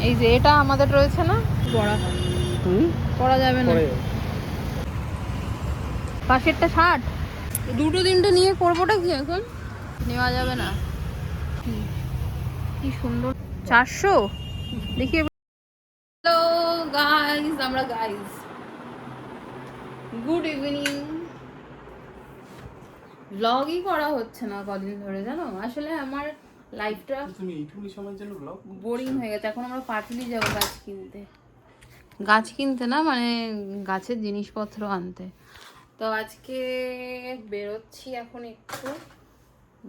এই যে এটা আমাদের রয়েছে না, পড়া পড়া যাবে না। পাশেরটা 60, দুটো তিনটে নিয়ে করবোটা কি এখন? নেওয়া যাবে না। কি সুন্দর 400 দেখি। হ্যালো গাইস, আমরা গাইস গুড ইভিনিং। ব্লগই করা হচ্ছে না কদিন ধরে, জানো। আসলে আমার লাইফটা তুমি এইটুকুনি সময়ের জন্য ব্লগ বোরিং হয়ে গেছে। এখন আমরা পাটুলি যাবো গাছ কিনতে না, মানে গাছের জিনিসপত্র আনতে। তো আজকে বেরোচ্ছি, এখন একটু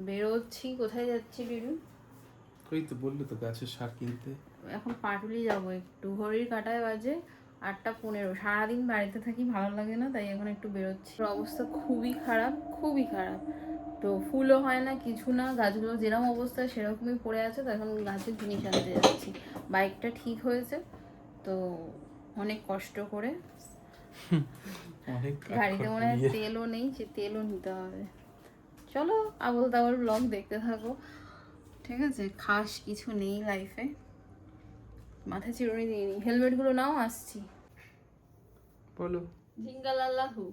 বেরোচ্ছি। কোথায় যাচ্ছি বিরু? ওই তো বললে তো গাছের সার কিনতে। এখন পাটুলি যাবো একটু। ঘড়ির কাঁটায় বাজে 8:15। সারাদিন বাড়িতে থাকি, ভালো লাগে না, তাই এখন একটু বেরোচ্ছি। অবস্থা খুবই খারাপ, খুবই খারাপ। তো ফুলও হয় না, কিছু না। গাছগুলো যেরকম অবস্থায় সেরকমই পড়ে আছে। তো এখন গাছের জিনিস আনতে যাচ্ছি। বাইকটা ঠিক হয়েছে তো অনেক কষ্ট করে। গাড়িতে মনে হয় তেলও নেই, সে তেলও নিতে হবে। চলো আবল তাবল ব্লগ দেখতে থাকো, ঠিক আছে। খাস কিছু নেই লাইফে। মাথায় চিরুনি দিইনি, হেলমেটগুলো নাও, আসছি। বলো। জিঙ্গালাল্লাহু।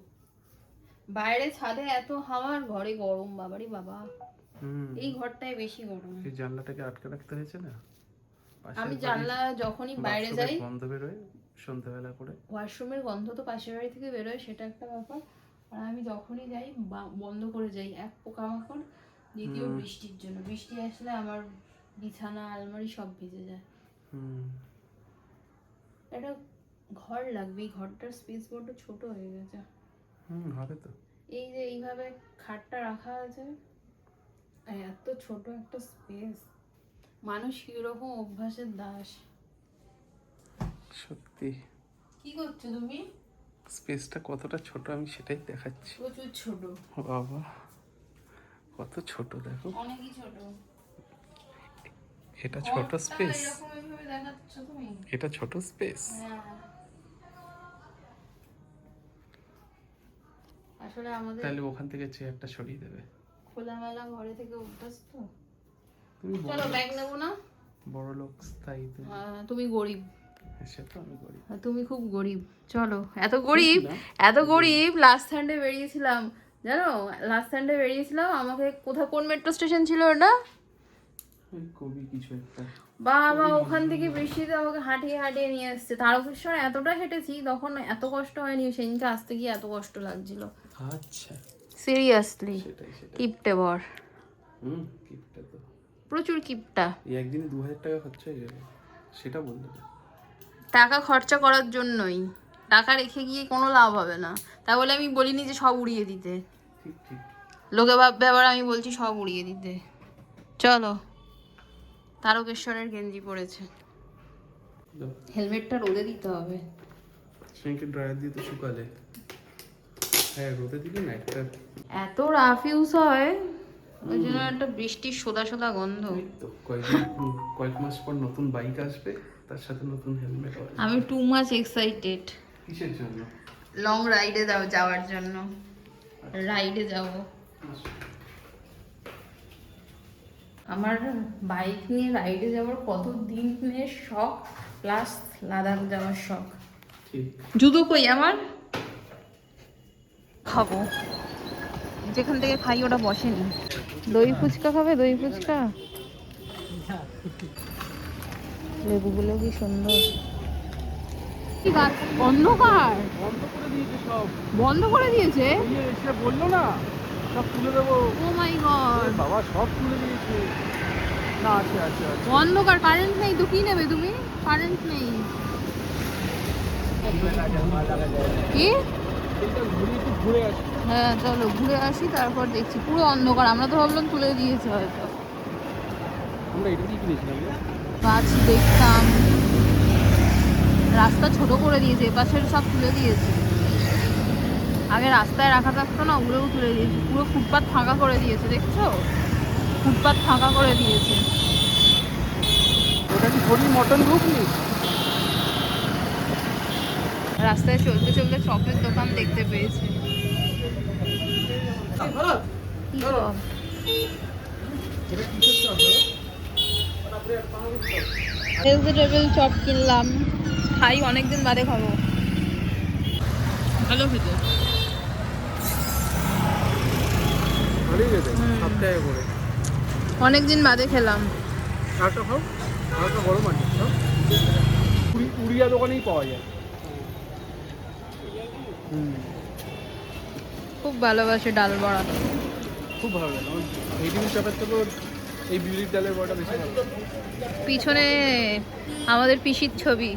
বাইরে ছাদে এত হাওয়া, ঘরে গরম, বাবারি বাবা। এই ঘরটায় বেশি গরম। এই জানলাটাকে আটকে রাখতে হয়েছে না। আমি জানলা যখনই বাইরে যাই গন্ধ বেরোয় সন্ধ্যাবেলা করে। ওয়াশরুমের গন্ধ তো পাশের বাড়ি থেকে বেরোয়, সেটা একটা ব্যাপার। আর আমি যখনই যাই বন্ধ করে যাই। এক পোকামাকড়, দ্বিতীয় বৃষ্টির জন্য। বৃষ্টি আসলে আমার বিছানা আলমারি সব ভিজে যায়। এটা ঘর লাগবে, এই ঘরটার স্পেস বড্ড ছোট হয়ে গেছে। হবে তো। এই যে এইভাবে খাটটা রাখা আছে, এত ছোট একটা স্পেস। মানুষ কিরকম অভ্যাসের দাস। সত্যি। কি করছো তুমি? স্পেসটা কতটা ছোট আমি সেটাই দেখাচ্ছি। প্রচুর ছোট বাবা, কত ছোট দেখো। অনেকই ছোট। এটা ছোট স্পেস। এরকম এইভাবে দেখাচ্ছ তুমি? এটা ছোট স্পেস। আসলে আমাদের তাহলে ওখান থেকে চেয়ারটা সরিয়ে দেবে। খোলামেলা ঘরে থেকে অভ্যাস তো। তুমি চলো ব্যাগ নেবো না? বড় লোক তাই তুমি। তুমি গরিব। সে তো আমি গরিব। তুমি খুব গরিব। চলো, এত গরিব লাস্ট সানডে বেরিয়েছিলাম, জানো। লাস্ট সানডে বেরিয়েছিলাম, আমাকে কোথাও, কোন মেট্রো স্টেশন ছিল ওটা? কবি কিছু একটা। বাবা, ওখান থেকে বৃষ্টিতে আমাকে হাঁটিয়ে হাঁটিয়ে নিয়ে এসছে। তারকেশ্বর এতটা হেঁটেছি, তখন এত কষ্ট হয়নি। সেদিনকে আসতে গিয়ে এত কষ্ট লাগছিল। আচ্ছা, সিরিয়াসলি কিপটে বর। কিপটা তো প্রচুর কিপটা। এই একদিনে 2000 টাকা খরচা হয়ে যাবে, সেটা বললে না। টাকা খরচা করার জন্যই। টাকা রেখে গিয়ে কোনো লাভ হবে না। তা বলে আমি বলিনি যে সব উড়িয়ে দিতে। ঠিক ঠিক। লোকে ভাববে আবার আমি বলছি সব উড়িয়ে দিতে। চলো, তারকেশ্বরের গেঞ্জি পরেছে। হেলমেটটা রোদে দিতে হবে। সেটাকে ড্রায়ার দিয়ে তো শুকালে। হ্যাঁ, রোদে দিলে না একটা এত রাফ ইউজ হয়, ওই জন্য একটা বৃষ্টির সোদা সোদা গন্ধ। তো কয়েক মাস পর নতুন বাইক আসবে, তার সাথে নতুন হেলমেট হবে। আমি টু মাচ এক্সাইটেড। কিসের জন্য? লং রাইডে যাওয়ার জন্য। রাইডে যাব। আমার বাইক নিয়ে রাইডে যাওয়ার কত দিনের শখ, প্লাস লাদাখ যাওয়ার শখ। জুতো কই আমার? খাবো, যেখান থেকে খাই ওটা বসেনি। দই ফুচকা খাবে? দই ফুচকা। লেবুগুলো কি সুন্দর। অন্ধকার বন্ধ করে দিয়েছে। বললো না সব তুলে দেবো। ও মাই গড, বাবা সব তুলে দিয়েছে। না আছে আছে আছে। অন্ধকার, কারেন্ট নেই তো কি নেবে তুমি? কারেন্ট নেই কি? ঘুরে আসি। হ্যাঁ চলো ঘুরে আসি, তারপর দেখছি। পুরো অন্ধকার, আমরা তো ভাবলাম তুলে দিয়েছে হয়তো। আমরা এটা দিয়ে কিনেছিলাম। গাছ দেখতাম, রাস্তা ছোট করে দিয়েছে, এপাশের সব তুলে দিয়েছে। আগে রাস্তায় রাখা থাকতো না, ওগুলোও তুলে দিয়েছে। পুরো ফুটপাত ফাঁকা করে দিয়েছে, দেখছো? ফুটপাত ফাঁকা করে দিয়েছে। ওটা কি থোড়ি মটন ঘুগনি? রাস্তায় চলতে চলতে চপের দোকান দেখতে পেয়েছে। কি চপ? ভেজিটেবল চপ কিনলাম, খাই, অনেকদিন বাদে খাবো। ভালো খেতে। ভালোই খেতে, 7 টাকা করে। অনেকদিন বাদে খেলাম। আরেকটা খাও, আরেকটা গরম আছে খাও। উড়িয়া দোকানেই পাওয়া যায়। খুব ভালোবাসে ডাল বড়া। খুব ভালো লাগে আমার ভেজিটেবিল চপের থেকেও এই বিউলির ডালের বড়াটা বেশি ভালো লাগে। পিছনে আমাদের পিসির ছবি,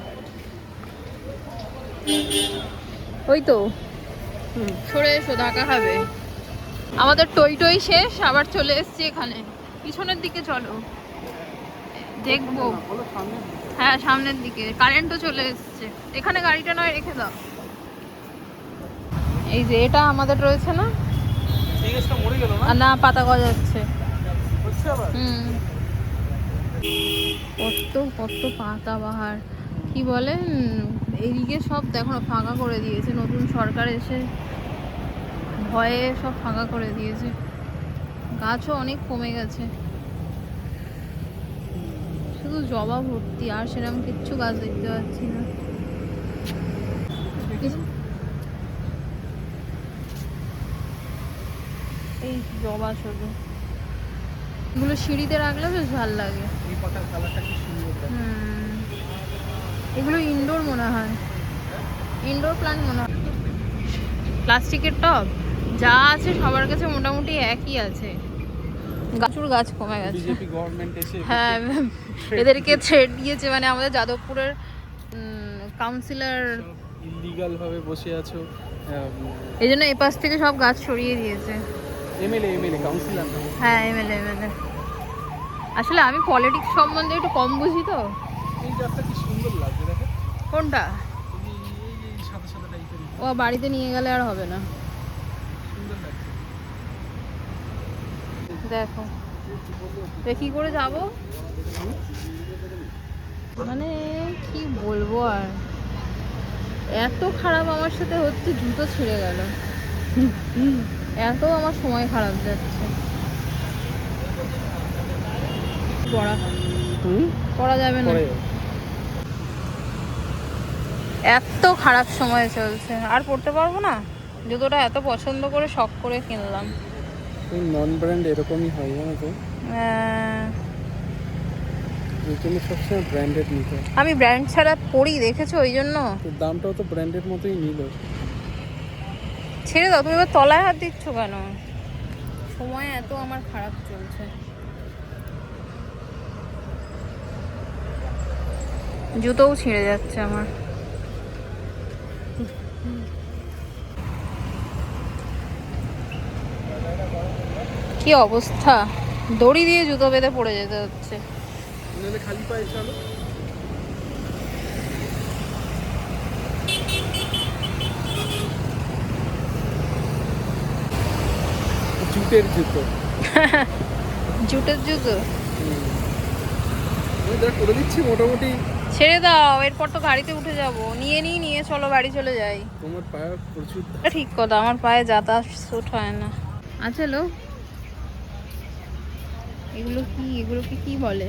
ওই তো সরে এসো, ধাক্কা খাবে। আমাদের টই টই শেষ, আবার চলে এসছি এখানে। পিছনের দিকে চলো, দেখবো। বলো সামনে। হ্যাঁ, সামনের দিকে। কারেন্টও চলে এসছে। এখানে গাড়িটা নয় রেখে দাও। এই যে এটা আমাদের রয়েছে না, এই গাছটা মরে গেল না? আর না, পাতা গজাচ্ছে। হচ্ছে আবার? কত কত পাতা বাহার, কি বলেন, এইদিকে সব দেখো না ফাঁকা করে দিয়েছে। নতুন সরকার এসে ভয়ে সব ফাঁকা করে দিয়েছে। গাছও অনেক কমে গেছে, শুধু জবা ভর্তি, আর সেরকম কিচ্ছু গাছ দেখতে পাচ্ছি না। এই জবা শুধু, এগুলো সিঁড়িতে রাখলে বেশ ভালো লাগে। এই পাতার কালারটা কি সুন্দর। এগুলো ইনডোর মনে হয়, ইনডোর প্ল্যান্ট মনে হয়। প্লাস্টিকের টব যা আছে সবার কাছে মোটামুটি একই আছে। প্রচুর গাছ কমে গেছে। বিজেপি গভর্নমেন্ট এসে হ্যাঁ, এদেরকে থ্রেট দিয়েছে, মানে আমাদের যাদবপুরের কাউন্সিলর ইলিগাল ভাবে বসে আছো। এই জন্য এ পাশ থেকে সব গাছ সরিয়ে দিয়েছে। এমএলএ কাউন্সিলর না। হ্যাঁ, এমএলএ। আসলে আমি পলিটিক্স সম্বন্ধে একটু কম বুঝি তো। এই গাছটা কি সুন্দর লাগছে দেখো। কোনটা? এই সাদা সাদা টাইপের ও বাড়িতে নিয়ে গেলে আর হবে না। সুন্দর লাগছে। দেখো কি করে যাব, মানে কি বলবো আর, এত খারাপ আমার সাথে হচ্ছে, জুতো ছিঁড়ে গেল। এত আমার সময় খারাপ যাচ্ছে। পড়া যাবে না, এত খারাপ সময় চলছে, আর পড়তে পারবো না। জুতোটা এত পছন্দ করে শখ করে কিনলাম। নন ব্র্যান্ড এরকমই হয় জানো তো, এই জন্য সবসময় ব্র্যান্ডেড নিতে। আমি ব্র্যান্ড ছাড়া পরি, দেখেছো, ওই জন্য। দামটাও তো ব্র্যান্ডেড মতোই নিল। ছেড়ে দাও, তুমি এবার তলায় হাত দিচ্ছ কেন? সময় এত আমার খারাপ চলছে। জুতোও ছিঁড়ে যাচ্ছে আমার। কি অবস্থা, দড়ি দিয়ে জুতো বেঁধে পড়ে যেতে হচ্ছে। খালি পায়ে চলো। জুটের জুতো। জুটের জুতো করে দিচ্ছি মোটামুটি। ছেড়ে দাও, এরপর তো গাড়িতে উঠে যাব। নিয়ে চলো, বাড়ি চলে যাই। তোমার পায়ে প্রচুর। ঠিক কথা, আমার পায়ে যাতায়াত স্যুট হয় না। আচ্ছা লো, এগুলোকে কি বলে?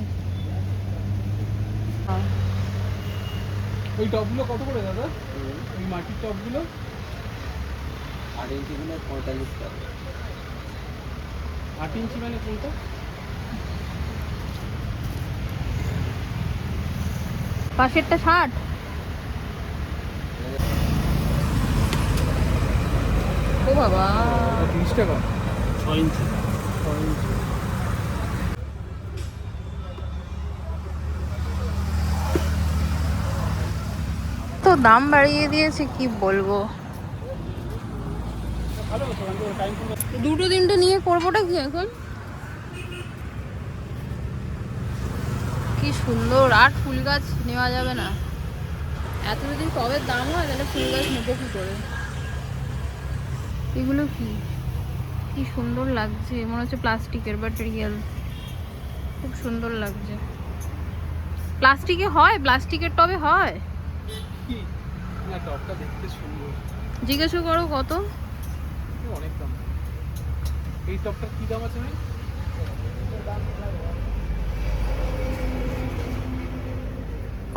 ওই টবগুলো কত করে দাদা? ওই মাটির টবগুলো 8 ইঞ্চি মানে 45 টাকা। 8 ইঞ্চি মানে কোনটা? পাশেরটা 60। ও বাবা, 30 টাকা। 6 ইঞ্চি। তো দাম বাড়িয়ে দিয়েছে, কি বলবো। দুটো তিনটে নিয়ে করবোটা কি এখন? কি সুন্দর। আর ফুল গাছ নেওয়া যাবে না? এত যদি টবের দাম হয় তাহলে ফুল গাছ নেবো কি করে? এগুলো কি সুন্দর লাগছে, মনে হচ্ছে প্লাস্টিকের, বাট রিয়েল। খুব সুন্দর লাগছে। প্লাস্টিকে হয়, প্লাস্টিকের টবে হয়। না, টবটা দেখতে সুন্দর। জিজ্ঞাসা করো কত। অনেক দাম। এই টবটার কি দাম আছে ভাই?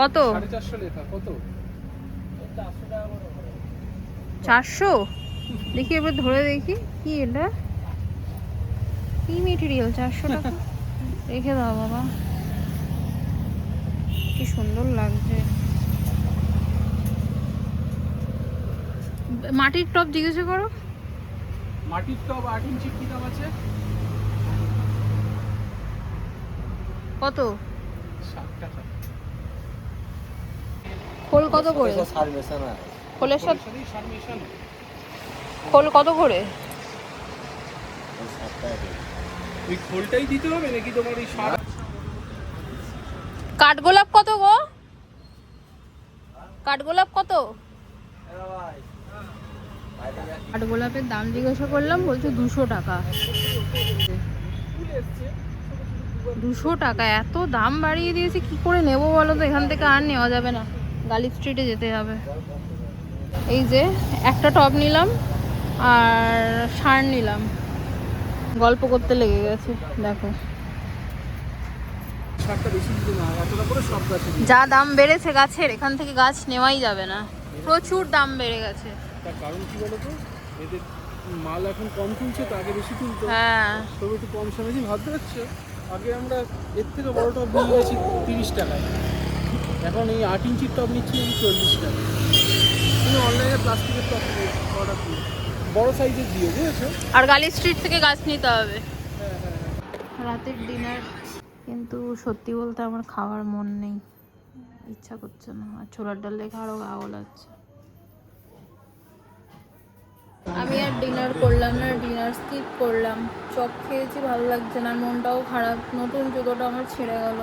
কত? 450 লেখা কত? 400? দেখি এবার ধরে দেখি কি এটা, কি মেটেরিয়াল? 400 টাকা। রেখে দাও বাবা, কি সুন্দর লাগছে। মাটির টপ জিজ্ঞাসা করো। মাটির টব 8 ইঞ্চি কি দাম আছে? কত? 60 টাকা। খোল কত করে? সার মেশানো। খোলের সাথে সার মেশানো। খোল কত করে? 60 টাকা। ওই খোলটাই দিতে হবে নাকি তোমার ওই সার? কাঠগোলাপ কত গো? কাঠগোলাপ কত? কাঠগোলাপের দাম জিজ্ঞাসা করলাম, বলছে 200 টাকা। 200 টাকা, এত দাম বাড়িয়ে দিয়েছে, কি করে নেবো বলো তো? এখান থেকে আর নেওয়া যাবে না, গালি স্ট্রিটে যেতে হবে। এই যে একটা টপ নিলাম আর সার নিলাম, গল্প করতে লেগে গেছে। দেখো সারটা বেশি দিতে না, এতটা করে সব গাছে দিই। যা দাম বেড়েছে গাছের, এখান থেকে গাছ নেওয়াই যাবে না, প্রচুর দাম বেড়ে গেছে। তার কারণ কি বলো তো? এদের মাল এখন কম তুলছে, তো আগে বেশি তুলতো। হ্যাঁ, তবে একটু কম সময়ে ভাবতে পারছো, আগে আমরা এর থেকে বড় টব নিয়ে গেছি 30 টাকায়, এখন এই 8 ইঞ্চির টব নিচ্ছি 40 টাকা। তুমি অনলাইনে প্লাস্টিকের টব অর্ডার দিও, বড় সাইজের দিও, বুঝেছো? আর গালি স্ট্রিট থেকে গাছ নিতে হবে। হ্যাঁ হ্যাঁ হ্যাঁ। রাতের ডিনার, কিন্তু সত্যি বলতে আমার খাওয়ার মন নেই, ইচ্ছা করছে না, আর ছোলার ডাল দেখে আরো গা গোলাচ্ছে। আমি আর ডিনার করলাম না, ডিনার স্কিপ করলাম। চপ খেয়েছি, ভালো লাগছে না, আর মনটাও খারাপ। নতুন জুতোটা আমার ছিঁড়ে গেল,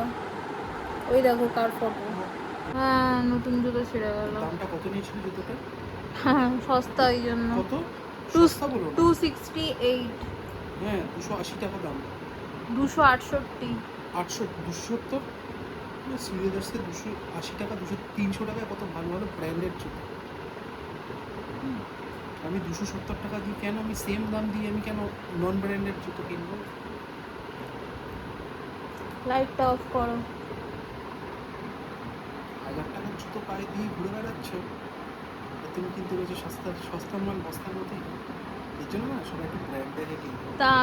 ওই দেখো কার ফটো। হ্যাঁ, নতুন জুতো ছিঁড়ে গেল। দামটা কত নিয়েছিল জুতোটা? হ্যাঁ, সস্তা, ওই জন্য। কত? সস্তা বলো না। 268। হ্যাঁ 280 টাকা দাম। 268। 270। সিরিয়াসলি 280 টাকা, 300 টাকায় কত ভালো ভালো ব্র্যান্ডেড জুতো। আমি 270 টাকা দিই কেন? আমি সেম দাম দিয়ে আমি কেন নন ব্র্যান্ডেড জুতো কিনবো? লাইটটা অফ করো। 1000 টাকার জুতো পায়ে দিয়ে ঘুরে বেড়াচ্ছ, আর তুমি কিনতে রয়েছে সস্তার মাল বস্তার মতোই। এই জন্য না সবাই একটু ব্র্যান্ডেড কিনবো। তা